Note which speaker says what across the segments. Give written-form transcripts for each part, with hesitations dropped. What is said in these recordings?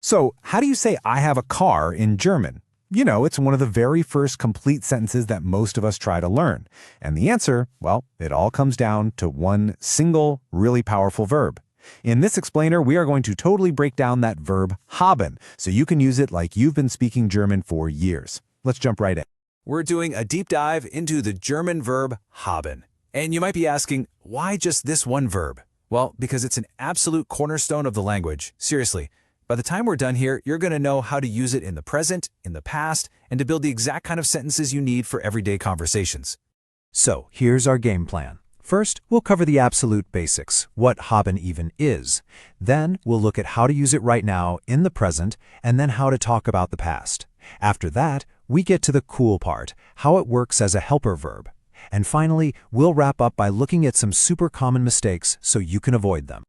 Speaker 1: So, how do you say I have a car in German? You know, it's one of the very first complete sentences that most of us try to learn. And the answer, well, it all comes down to one single, really powerful verb. In this explainer, we are going to totally break down that verb haben, so you can use it like you've been speaking German for years. Let's jump right in. We're doing a deep dive into the German verb haben. And you might be asking, why just this one verb? Well, because it's an absolute cornerstone of the language. Seriously. By the time we're done here, you're going to know how to use it in the present, in the past, and to build the exact kind of sentences you need for everyday conversations.
Speaker 2: So, here's our game plan. First, we'll cover the absolute basics, what haben even is. Then, we'll look at how to use it right now in the present, and then how to talk about the past. After that, we get to the cool part, how it works as a helper verb. And finally, we'll wrap up by looking at some super common mistakes so you can avoid them.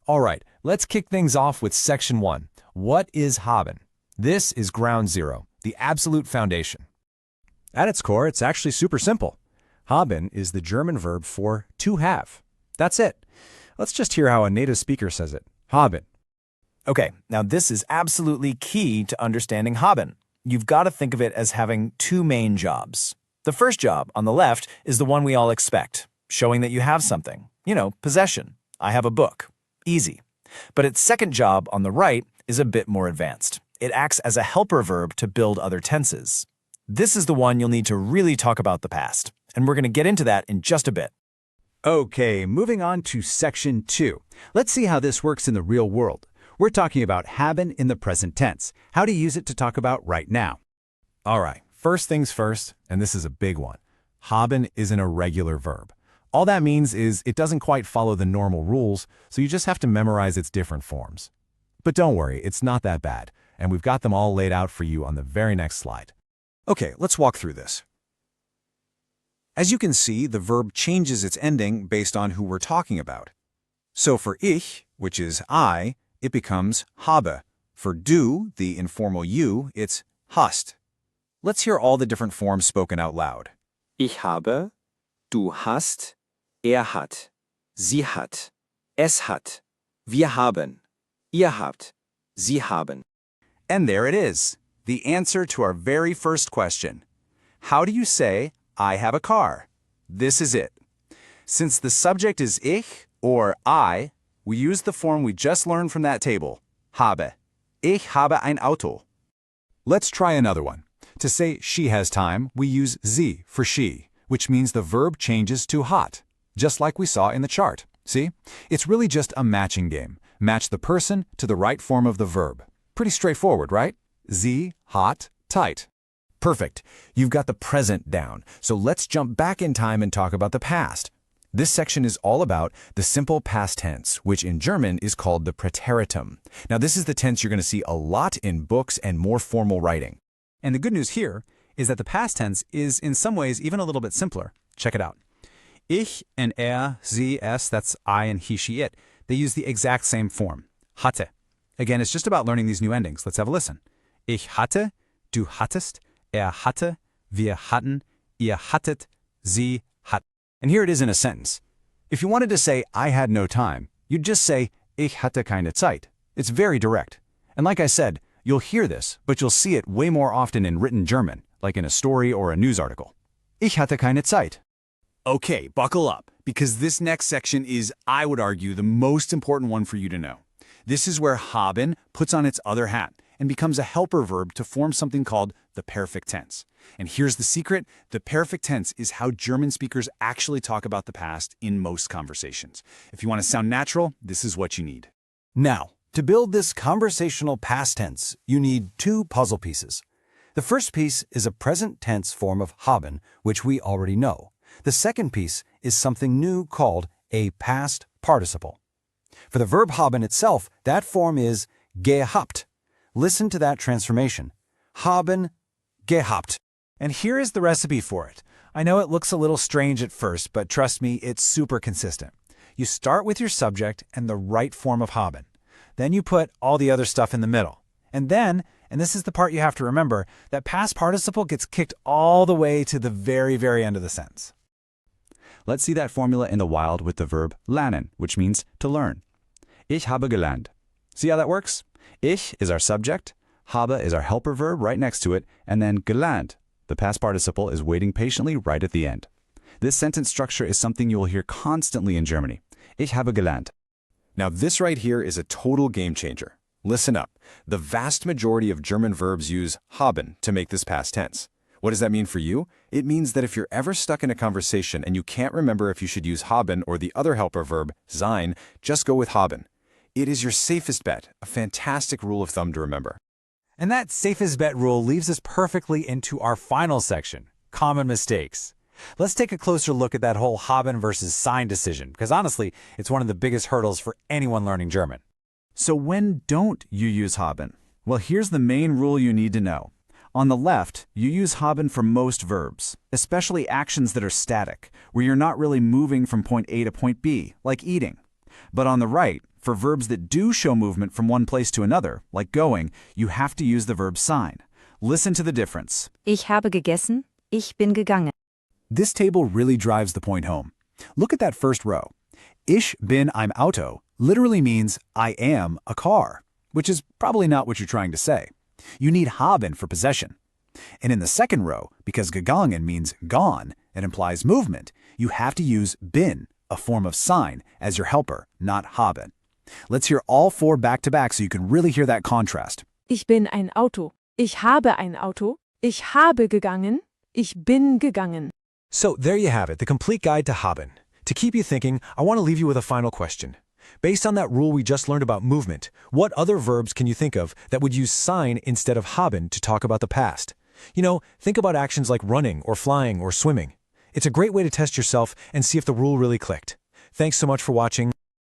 Speaker 1: All right, let's kick things off with section 1. What is haben? This is ground zero, the absolute foundation.
Speaker 2: At its core, it's actually super simple. Haben is the German verb for to have. That's it. Let's just hear how a native speaker says it. Haben.
Speaker 3: Okay, now this is absolutely key to understanding haben. You've got to think of it as having two main jobs. The first job, on the left, is the one we all expect, showing that you have something. You know, possession. I have a book. Easy. But its second job, on the right, is a bit more advanced. It acts as a helper verb to build other tenses. This is the one you'll need to really talk about the past, and we're going to get into that in just a bit.
Speaker 2: Okay, moving on to section 2. Let's see how this works in the real world. We're talking about haben in the present tense, how to use it to talk about right now.
Speaker 1: All right, first things first, and this is a big one. Haben is an irregular verb. All that means is it doesn't quite follow the normal rules, so you just have to memorize its different forms. But don't worry, it's not that bad, and we've got them all laid out for you on the very next slide.
Speaker 4: Okay, let's walk through this. As you can see, the verb changes its ending based on who we're talking about. So for ich, which is I, it becomes habe. For du, the informal you, it's hast. Let's hear all the different forms spoken out loud.
Speaker 5: Ich habe, du hast, hat, sie hat, es hat, wir haben, ihr habt, sie haben.
Speaker 4: And there it is, the answer to our very first question. How do you say, I have a car? This is it. Since the subject is ich, or I, we use the form we just learned from that table, habe. Ich habe ein Auto.
Speaker 1: Let's try another one. To say she has time, we use sie for she, which means the verb changes to hat, just like we saw in the chart. See? It's really just a matching game. Match the person to the right form of the verb. Pretty straightforward, right? Sie, hat, tight. Perfect. You've got the present down, so let's jump back in time and talk about the past. This section is all about the simple past tense, which in German is called the Präteritum. Now, this is the tense you're going to see a lot in books and more formal writing.
Speaker 2: And the good news here is that the past tense is in some ways even a little bit simpler. Check it out. Ich and sie, es, that's I and he, she, it, they use the exact same form, hatte. Again, it's just about learning these new endings. Let's have a listen. Ich hatte, du hattest, hatte, wir hatten, ihr hattet, sie hat.
Speaker 4: And here it is in a sentence. If you wanted to say, I had no time, you'd just say, ich hatte keine Zeit. It's very direct. And like I said, you'll hear this, but you'll see it way more often in written German, like in a story or a news article. Ich hatte keine Zeit. Okay, buckle up, because this next section is, I would argue, the most important one for you to know. This is where haben puts on its other hat and becomes a helper verb to form something called the perfect tense. And here's the secret, the perfect tense is how German speakers actually talk about the past in most conversations. If you want to sound natural, this is what you need.
Speaker 3: Now, to build this conversational past tense, you need two puzzle pieces. The first piece is a present tense form of haben, which we already know. The second piece is something new called a past participle. For the verb haben itself, that form is gehabt. Listen to that transformation. Haben, gehabt.
Speaker 2: And here is the recipe for it. I know it looks a little strange at first, but trust me, it's super consistent. You start with your subject and the right form of haben. Then you put all the other stuff in the middle. And then, and this is the part you have to remember, that past participle gets kicked all the way to the very, very end of the sentence.
Speaker 4: Let's see that formula in the wild with the verb lernen, which means to learn. Ich habe gelernt. See how that works? Ich is our subject, habe is our helper verb right next to it, and then gelernt, the past participle, is waiting patiently right at the end. This sentence structure is something you will hear constantly in Germany. Ich habe gelernt.
Speaker 1: Now this right here is a total game changer. Listen up. The vast majority of German verbs use haben to make this past tense. What does that mean for you? It means that if you're ever stuck in a conversation and you can't remember if you should use haben or the other helper verb, sein, just go with haben. It is your safest bet, a fantastic rule of thumb to remember.
Speaker 2: And that safest bet rule leaves us perfectly into our final section, common mistakes. Let's take a closer look at that whole haben versus sein decision, because honestly, it's one of the biggest hurdles for anyone learning German.
Speaker 4: So when don't you use haben? Well, here's the main rule you need to know. On the left, you use haben for most verbs, especially actions that are static, where you're not really moving from point A to point B, like eating. But on the right, for verbs that do show movement from one place to another, like going, you have to use the verb sein. Listen to the difference.
Speaker 6: Ich habe gegessen, ich bin gegangen.
Speaker 1: This table really drives the point home. Look at that first row. Ich bin ein Auto literally means I am a car, which is probably not what you're trying to say. You need haben for possession. And in the second row, because gegangen means gone and implies movement, you have to use bin, a form of sein, as your helper, not haben. Let's hear all four back-to-back so you can really hear that contrast.
Speaker 7: Ich bin ein Auto. Ich habe ein Auto. Ich habe gegangen. Ich bin gegangen.
Speaker 2: So there you have it, the complete guide to haben. To keep you thinking, I want to leave you with a final question. Based on that rule we just learned about movement, what other verbs can you think of that would use sein instead of haben to talk about the past? You know, think about actions like running or flying or swimming. It's a great way to test yourself and see if the rule really clicked. Thanks so much for watching.